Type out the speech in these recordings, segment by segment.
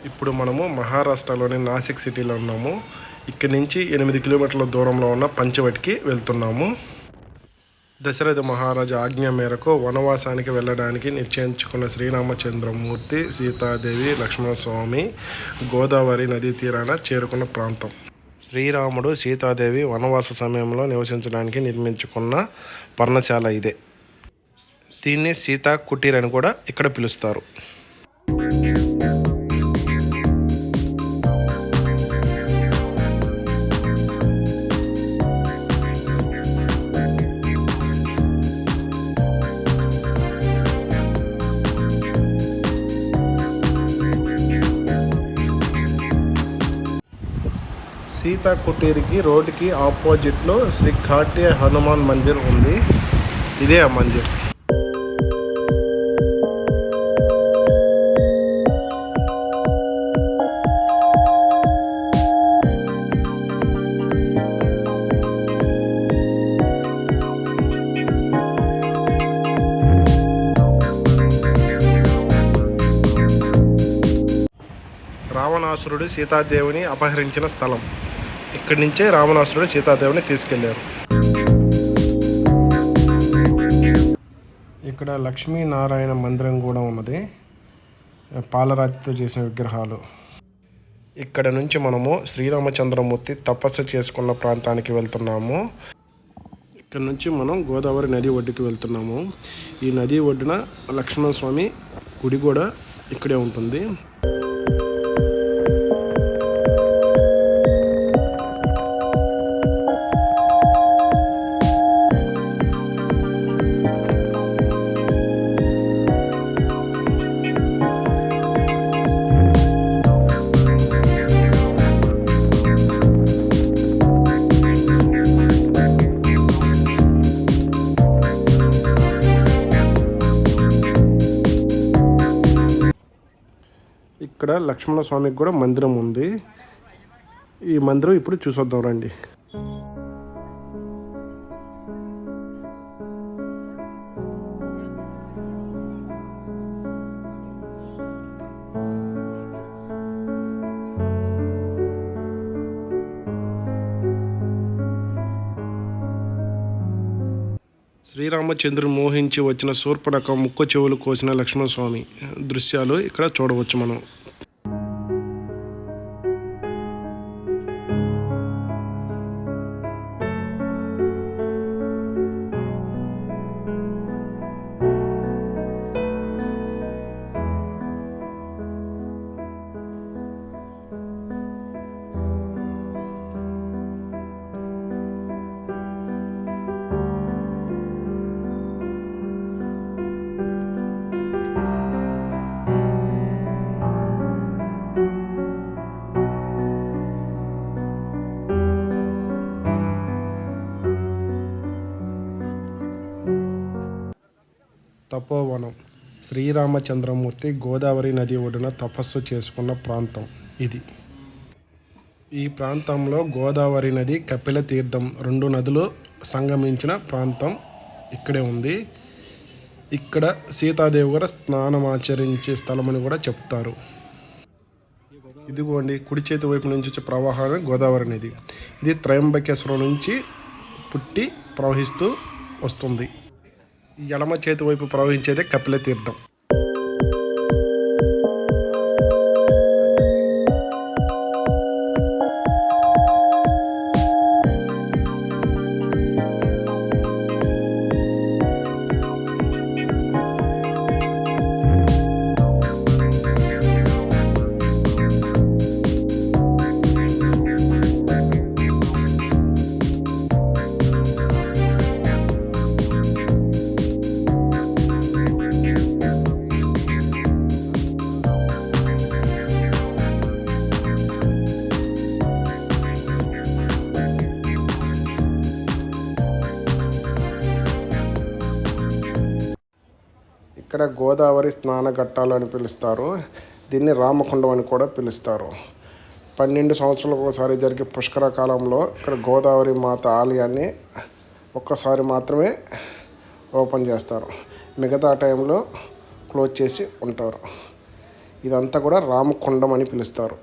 ఇప్పుడు మనము మహారాష్ట్రలోని నాసిక్ సిటీలో ఉన్నాము. ఇక్కడి నుంచి 8 కిలోమీటర్ల దూరంలో ఉన్న పంచవటికి వెళ్తున్నాము. దశరథ మహారాజు ఆజ్ఞ మేరకు వనవాసానికి వెళ్ళడానికి నిశ్చయించుకున్న శ్రీరామచంద్రమూర్తి, సీతాదేవి, లక్ష్మణస్వామి గోదావరి నదీ తీరాన చేరుకున్న ప్రాంతం. శ్రీరాముడు, సీతాదేవి వనవాస సమయంలో నివసించడానికి నిర్మించుకున్న పర్ణశాల ఇదే. దీన్ని సీతా కుటీర్ అని కూడా ఇక్కడ పిలుస్తారు. సీతా కుటీర్కి రోడ్డుకి ఆపోజిట్లో శ్రీ ఘాట్య హనుమాన్ మందిర్ ఉంది. ఇదే ఆ మందిర్. రావణాసురుడు సీతాదేవిని అపహరించిన స్థలం. ఇక్కడి నుంచే రావణాసురుడు సీతాదేవిని తీసుకెళ్లారు. ఇక్కడ లక్ష్మీనారాయణ మందిరం కూడా ఉన్నది. పాలరాతితో చేసిన విగ్రహాలు. ఇక్కడ నుంచి మనము శ్రీరామచంద్రమూర్తి తపస్సు చేసుకున్న ప్రాంతానికి వెళ్తున్నాము. ఇక్కడ నుంచి మనం గోదావరి నది ఒడ్డుకి వెళ్తున్నాము. ఈ నది ఒడ్డున లక్ష్మణస్వామి గుడి కూడా ఇక్కడే ఉంటుంది. ఇక్కడ లక్ష్మణ స్వామికి కూడా మందిరం ఉంది. ఈ మందిరం ఇప్పుడు చూసొద్దాం రండి. శ్రీరామచంద్రుని మోహించి వచ్చిన శూర్పణఖ ముక్కు చెవులు కోసిన లక్ష్మణస్వామి దృశ్యాలు ఇక్కడ చూడవచ్చు మనం. తపోవనం. శ్రీరామచంద్రమూర్తి గోదావరి నది ఒడ్డున తపస్సు చేసుకున్న ప్రాంతం ఇది. ఈ ప్రాంతంలో గోదావరి నది, కపిల తీర్థం 2 నదులు సంగమించిన ప్రాంతం ఇక్కడే ఉంది. ఇక్కడ సీతాదేవి కూడా స్నానమాచరించే స్థలమని కూడా చెప్తారు. ఇదిగోండి కుడి చేతి వైపు నుంచి వచ్చే ప్రవాహమే గోదావరి నది. ఇది త్రయంబకేశ్వరం నుంచి పుట్టి ప్రవహిస్తూ వస్తుంది. ఎడమ చేతి వైపు ప్రవహించేదే కపిల తీర్థం. ఇక్కడ గోదావరి స్నానఘట్టాలు అని పిలుస్తారు. దీన్ని రామకుండం అని కూడా పిలుస్తారు. 12 సంవత్సరాలకు ఒకసారి జరిగే పుష్కర కాలంలో ఇక్కడ గోదావరి మాత ఆలయాన్ని ఒక్కసారి మాత్రమే ఓపెన్ చేస్తారు. మిగతా టైంలో క్లోజ్ చేసి ఉంటారు. ఇదంతా కూడా రామకొండం అని పిలుస్తారు.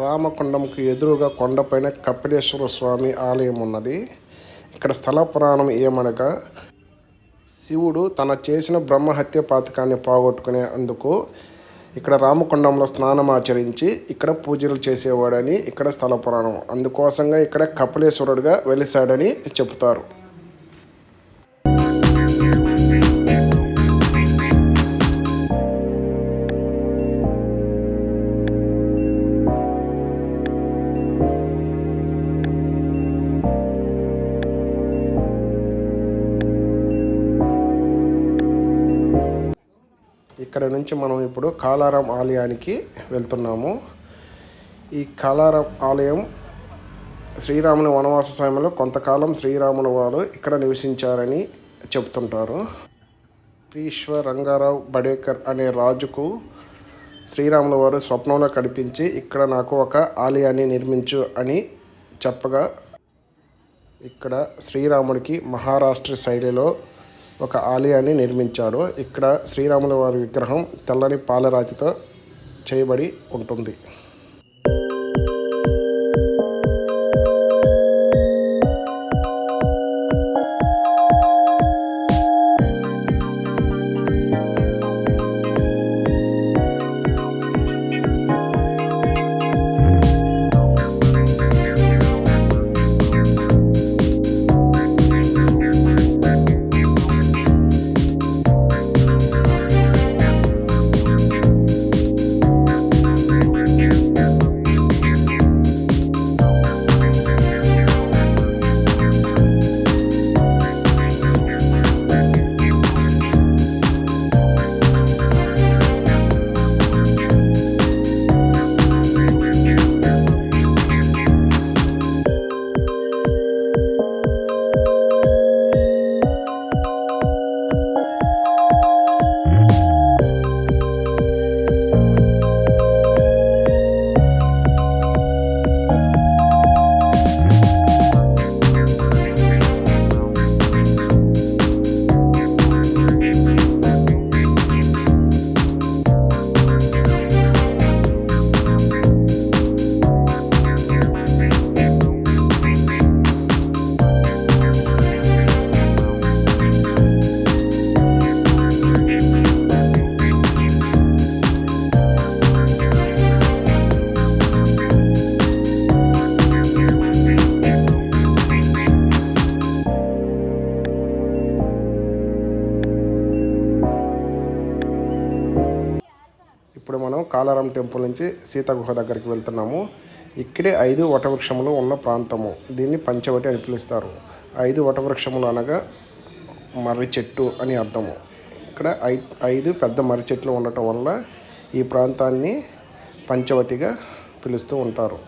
రామకొండంకు ఎదురుగా కొండపైన కపిలేశ్వర స్వామి ఆలయం ఉన్నది. ఇక్కడ స్థల పురాణం ఏమనగా, శివుడు తన చేసిన బ్రహ్మహత్య పాతకాన్ని పోగొట్టుకునే అందుకు ఇక్కడ రామకొండంలో స్నానం ఆచరించి ఇక్కడ పూజలు చేసేవాడని ఇక్కడ స్థల పురాణం. అందుకోసంగా ఇక్కడ కపిలేశ్వరుడుగా వెలిశాడని చెబుతారు. ఇక్కడ నుంచి మనం ఇప్పుడు కాలారాం ఆలయానికి వెళ్తున్నాము. ఈ కాలారాం ఆలయం శ్రీరాముని వనవాస సమయంలో కొంతకాలం శ్రీరాముని వారు ఇక్కడ నివసించారని చెబుతుంటారు. ఈశ్వర రంగారావు బడేకర్ అనే రాజుకు శ్రీరాముల వారు స్వప్నంలో కనిపించి ఇక్కడ నాకు ఒక ఆలయాన్ని నిర్మించు అని చెప్పగా ఇక్కడ శ్రీరాముడికి మహారాష్ట్ర శైలిలో ఒక ఆలయాన్ని నిర్మించాడు. ఇక్కడ శ్రీరాముల వారి విగ్రహం తెల్లని పాలరాతితో చేయబడి ఉంటుంది. ఇప్పుడు మనం కాలారాం టెంపుల్ నుంచి సీతాగుహ దగ్గరికి వెళ్తున్నాము. ఇక్కడే 5 వటవృక్షములు ఉన్న ప్రాంతము. దీన్ని పంచవటి అని పిలుస్తారు. 5 వటవృక్షములు అనగా మర్రి చెట్టు అని అర్థము. ఇక్కడ 5 పెద్ద మర్రి చెట్లు ఉండటం వల్ల ఈ ప్రాంతాన్ని పంచవటిగా పిలుస్తూ ఉంటారు.